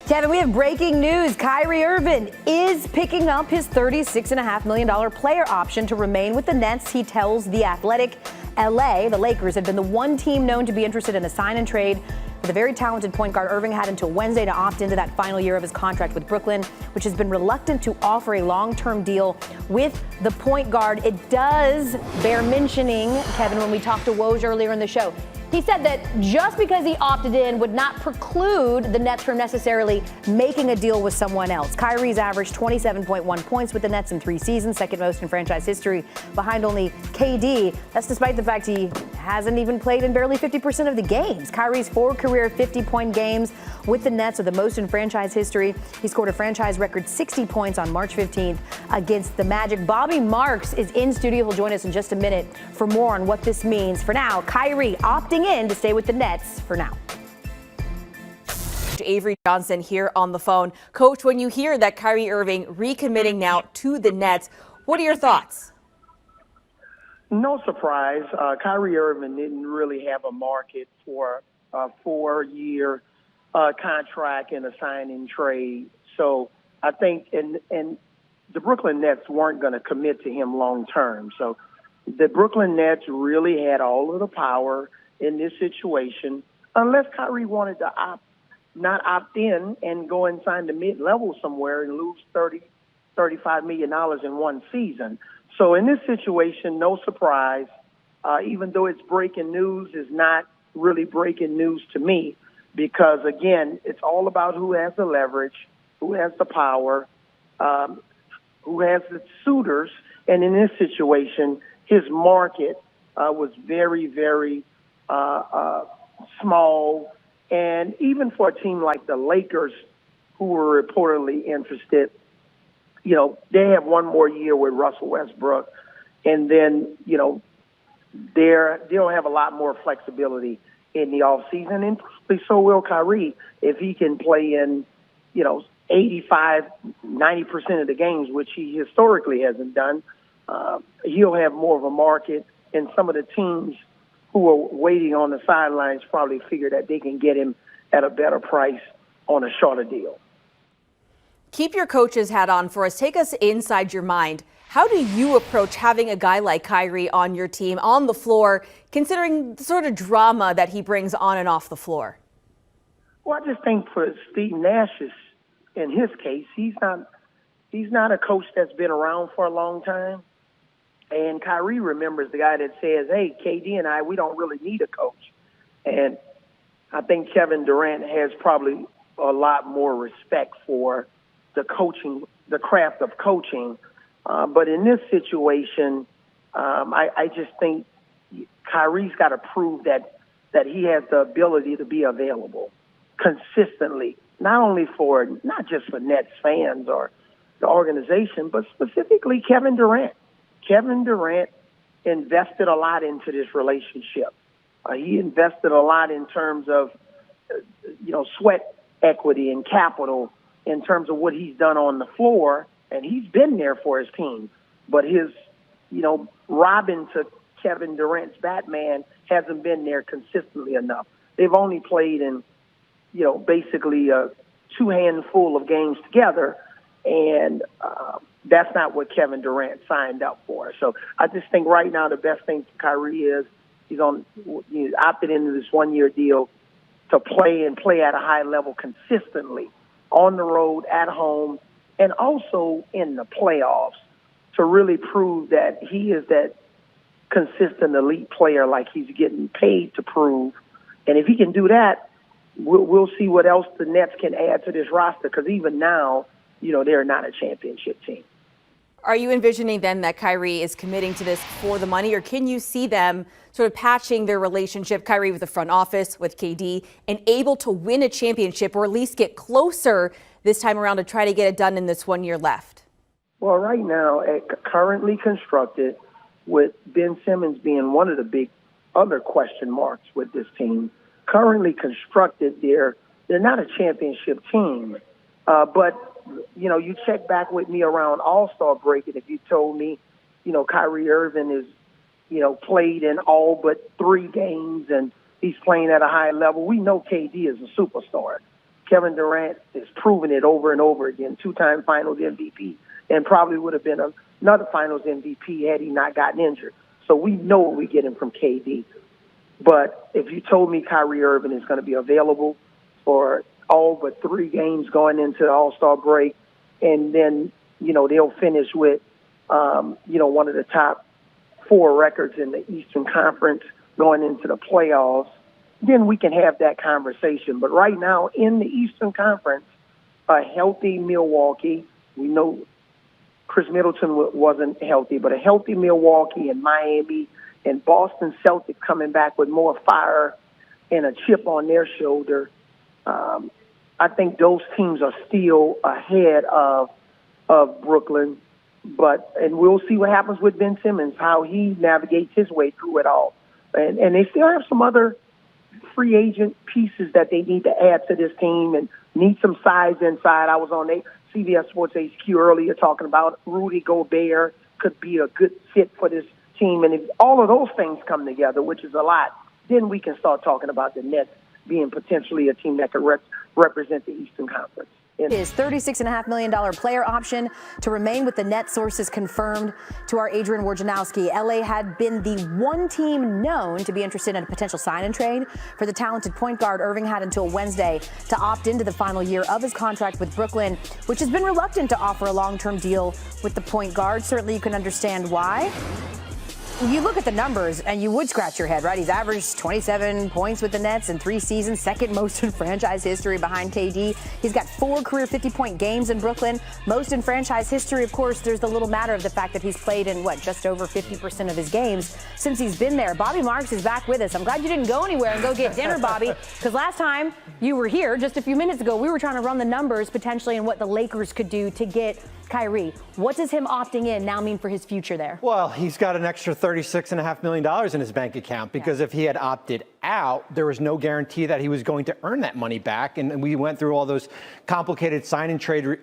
Kevin, we have breaking news. Kyrie Irving is picking up his $36.5 million player option to remain with the Nets. He tells The Athletic LA, the Lakers, had been the one team known to be interested in a sign and trade. The very talented point guard Irving had until Wednesday to opt into that final year of his contract with Brooklyn, which has been reluctant to offer a long-term deal with the point guard. It does bear mentioning, Kevin, when we talked to Woj earlier in the show, he said that just because he opted in would not preclude the Nets from necessarily making a deal with someone else. Kyrie's averaged 27.1 points with the Nets in 3 seasons, second most in franchise history, behind only KD. That's despite the fact he hasn't even played in barely 50% of the games. Kyrie's 4 career 50-point games with the Nets are the most in franchise history. He scored a franchise record 60 points on March 15th against the Magic. Bobby Marks is in studio. He'll join us in just a minute for more on what this means. For now, Kyrie opting in to stay with the Nets for now. Avery Johnson here on the phone. Coach, when you hear that Kyrie Irving recommitting now to the Nets, what are your thoughts? No surprise. Kyrie Irving didn't really have a market for a 4-year contract and a sign-in trade. So I think and the Brooklyn Nets weren't going to commit to him long term. So the Brooklyn Nets really had all of the power in this situation, unless Kyrie wanted to not opt in and go and sign the mid-level somewhere and lose $35 million in one season. So in this situation, no surprise, even though it's breaking news, is not really breaking news to me because, again, it's all about who has the leverage, who has the power, who has the suitors. And in this situation, his market was very, very small. And even for a team like the Lakers, who were reportedly interested, you know, they have one more year with Russell Westbrook. And then, you know, they'll have a lot more flexibility in the offseason. And probably so will Kyrie if he can play in, you know, 85, 90% of the games, which he historically hasn't done. He'll have more of a market, and some of the teams who are waiting on the sidelines probably figure that they can get him at a better price on a shorter deal. Keep your coach's hat on for us. Take us inside your mind. How do you approach having a guy like Kyrie on your team, on the floor, considering the sort of drama that he brings on and off the floor? Well, I just think for Steve Nash, in his case, he's not a coach that's been around for a long time. And Kyrie remembers the guy that says, hey, KD and I, we don't really need a coach. And I think Kevin Durant has probably a lot more respect for the coaching, the craft of coaching. But in this situation, I just think Kyrie's got to prove that he has the ability to be available consistently, not just for Nets fans or the organization, but specifically Kevin Durant. Kevin Durant invested a lot into this relationship. He invested a lot in terms of, sweat equity and capital in terms of what he's done on the floor, and he's been there for his team. But his, Robin to Kevin Durant's Batman hasn't been there consistently enough. They've only played in, basically a 2 handful of games together, and that's not what Kevin Durant signed up for. So I just think right now the best thing for Kyrie is he's opted into this 1-year deal to play at a high level consistently on the road, at home, and also in the playoffs to really prove that he is that consistent elite player like he's getting paid to prove. And if he can do that, we'll see what else the Nets can add to this roster, because even now, they're not a championship team. Are you envisioning then that Kyrie is committing to this for the money, or can you see them sort of patching their relationship, Kyrie with the front office, with KD, and able to win a championship or at least get closer this time around to try to get it done in this 1 year left? Well, right now, currently constructed, with Ben Simmons being one of the big other question marks with this team, currently constructed, they're not a championship team. But you check back with me around All-Star break, and if you told me, Kyrie Irving is, played in all but 3 games and he's playing at a high level, we know KD is a superstar. Kevin Durant is proving it over and over again, two-time Finals MVP, and probably would have been another Finals MVP had he not gotten injured. So we know what we're getting from KD. But if you told me Kyrie Irving is going to be available for all but 3 games going into the All-Star break, and then, they'll finish with, one of the top 4 records in the Eastern Conference going into the playoffs, then we can have that conversation. But right now, in the Eastern Conference, a healthy Milwaukee, we know Chris Middleton wasn't healthy, but a healthy Milwaukee and Miami and Boston Celtics coming back with more fire and a chip on their shoulder, I think those teams are still ahead of Brooklyn. And we'll see what happens with Ben Simmons, how he navigates his way through it all. And they still have some other free agent pieces that they need to add to this team and need some size inside. I was on CBS Sports HQ earlier talking about Rudy Gobert could be a good fit for this team. And if all of those things come together, which is a lot, then we can start talking about the Nets being potentially a team that could represent the Eastern Conference. His $36.5 million player option to remain with the Nets, sources confirmed to our Adrian Wojnarowski. LA had been the one team known to be interested in a potential sign and trade for the talented point guard. Irving had until Wednesday to opt into the final year of his contract with Brooklyn, which has been reluctant to offer a long-term deal with the point guard. Certainly you can understand why. You look at the numbers and you would scratch your head, right? He's averaged 27 points with the Nets in 3 seasons, second most in franchise history behind KD. He's got 4 career 50-point games in Brooklyn, most in franchise history. Of course, there's the little matter of the fact that he's played in, just over 50% of his games since he's been there. Bobby Marks is back with us. I'm glad you didn't go anywhere and go get dinner, Bobby, because last time you were here, just a few minutes ago, we were trying to run the numbers potentially and what the Lakers could do to get Kyrie. What does him opting in now mean for his future there? Well, he's got an extra $36.5 million in his bank account because if he had opted out, there was no guarantee that he was going to earn that money back. And we went through all those complicated sign and trade,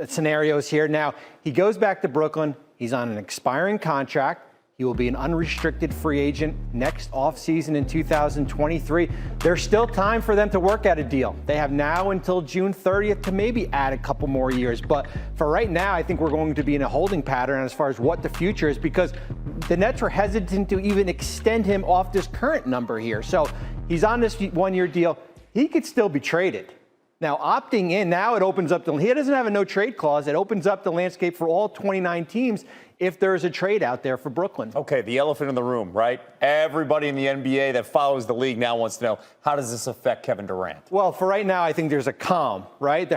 scenarios here. Now, he goes back to Brooklyn. He's on an expiring contract. He will be an unrestricted free agent next offseason in 2023. There's still time for them to work out a deal. They have now until June 30th to maybe add a couple more years. But for right now, I think we're going to be in a holding pattern as far as what the future is, because the Nets are hesitant to even extend him off this current number here. So he's on this one-year deal. He could still be traded. Now, opting in, now it opens up he doesn't have a no-trade clause. It opens up the landscape for all 29 teams if there is a trade out there for Brooklyn. Okay, the elephant in the room, right? Everybody in the NBA that follows the league now wants to know, how does this affect Kevin Durant? Well, for right now, I think there's a calm, right?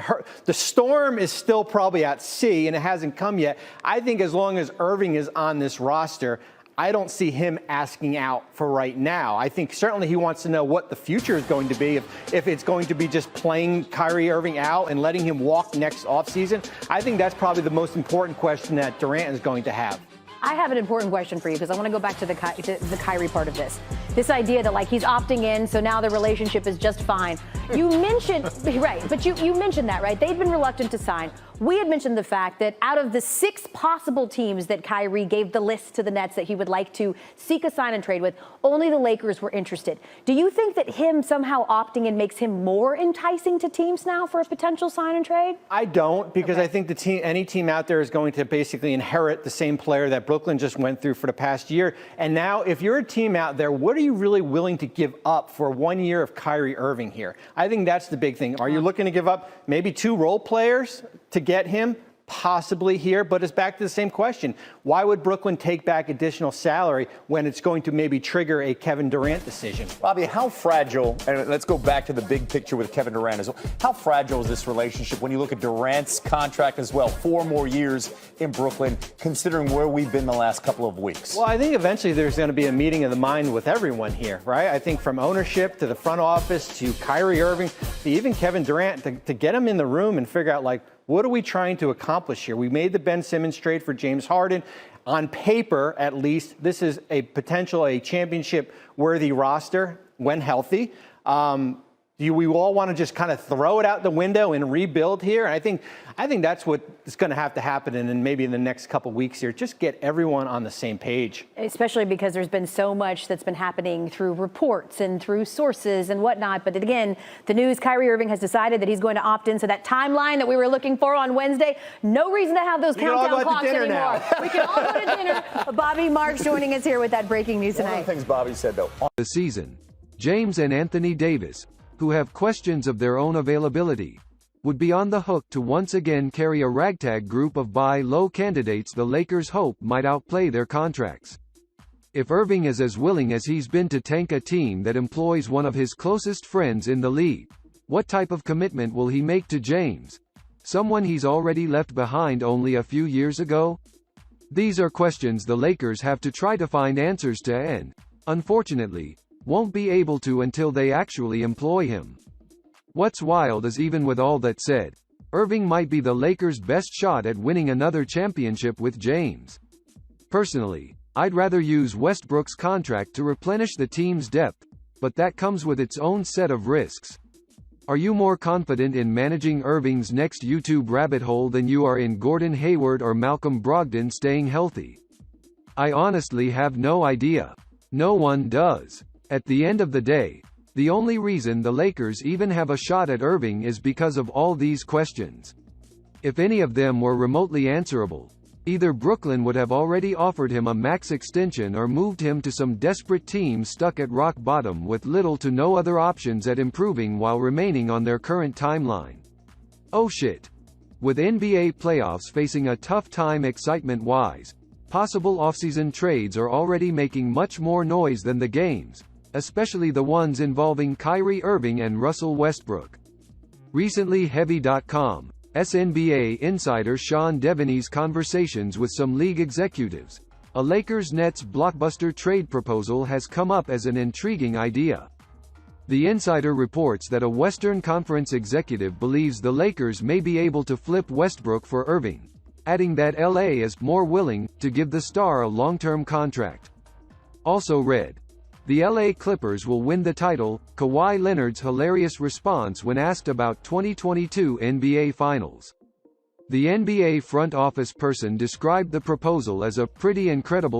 The storm is still probably at sea, and it hasn't come yet. I think as long as Irving is on this roster, I don't see him asking out for right now. I think certainly he wants to know what the future is going to be. If it's going to be just playing Kyrie Irving out and letting him walk next offseason, I think that's probably the most important question that Durant is going to have. I have an important question for you because I want to go back to the Kyrie part of this. This idea that he's opting in, so now the relationship is just fine. You mentioned, right, but you mentioned that, right? They've been reluctant to sign. We had mentioned the fact that out of the 6 possible teams that Kyrie gave the list to the Nets that he would like to seek a sign and trade with, only the Lakers were interested. Do you think that him somehow opting in makes him more enticing to teams now for a potential sign and trade? I don't, because I think any team out there is going to basically inherit the same player that Brooklyn just went through for the past year. And now, if you're a team out there, what are you really willing to give up for 1 year of Kyrie Irving here? I think that's the big thing. Are you looking to give up maybe 2 role players to get him? Possibly here, but it's back to the same question. Why would Brooklyn take back additional salary when it's going to maybe trigger a Kevin Durant decision? Bobby, how fragile, and let's go back to the big picture with Kevin Durant as well. How fragile is this relationship when you look at Durant's contract as well? 4 more years in Brooklyn, considering where we've been the last couple of weeks. Well, I think eventually there's going to be a meeting of the mind with everyone here, right? I think from ownership to the front office to Kyrie Irving to even Kevin Durant to get him in the room and figure out, what are we trying to accomplish here? We made the Ben Simmons trade for James Harden. On paper, at least, this is a championship-worthy roster when healthy. Do Do we all want to just kind of throw it out the window and rebuild here? And I think that's what is going to have to happen, and maybe in the next couple weeks here, just get everyone on the same page. Especially because there's been so much that's been happening through reports and through sources and whatnot. But again, the news, Kyrie Irving has decided that he's going to opt in. So that timeline that we were looking for on Wednesday, no reason to have those countdown clocks anymore. We can all go to dinner. Bobby Marks joining us here with that breaking news tonight. One of the things Bobby said, though, the season, James and Anthony Davis, who have questions of their own availability, would be on the hook to once again carry a ragtag group of buy low candidates the Lakers hope might outplay their contracts. If Irving is as willing as he's been to tank a team that employs one of his closest friends in the league, what type of commitment will he make to James, someone he's already left behind only a few years ago? These are questions the Lakers have to try to find answers to and, unfortunately, won't be able to until they actually employ him. What's wild is even with all that said, Irving might be the Lakers' best shot at winning another championship with James. Personally, I'd rather use Westbrook's contract to replenish the team's depth, but that comes with its own set of risks. Are you more confident in managing Irving's next YouTube rabbit hole than you are in Gordon Hayward or Malcolm Brogdon staying healthy? I honestly have no idea. No one does. At the end of the day, the only reason the Lakers even have a shot at Irving is because of all these questions. If any of them were remotely answerable, either Brooklyn would have already offered him a max extension or moved him to some desperate team stuck at rock bottom with little to no other options at improving while remaining on their current timeline. Oh shit. With NBA playoffs facing a tough time excitement-wise, possible offseason trades are already making much more noise than the games, especially the ones involving Kyrie Irving and Russell Westbrook. Recently, Heavy.com NBA insider Sean Devaney's conversations with some league executives, a Lakers-Nets blockbuster trade proposal has come up as an intriguing idea. The insider reports that a Western Conference executive believes the Lakers may be able to flip Westbrook for Irving, adding that LA is more willing to give the star a long-term contract. Also read, the LA Clippers will win the title, Kawhi Leonard's hilarious response when asked about 2022 NBA Finals. The NBA front office person described the proposal as a pretty incredible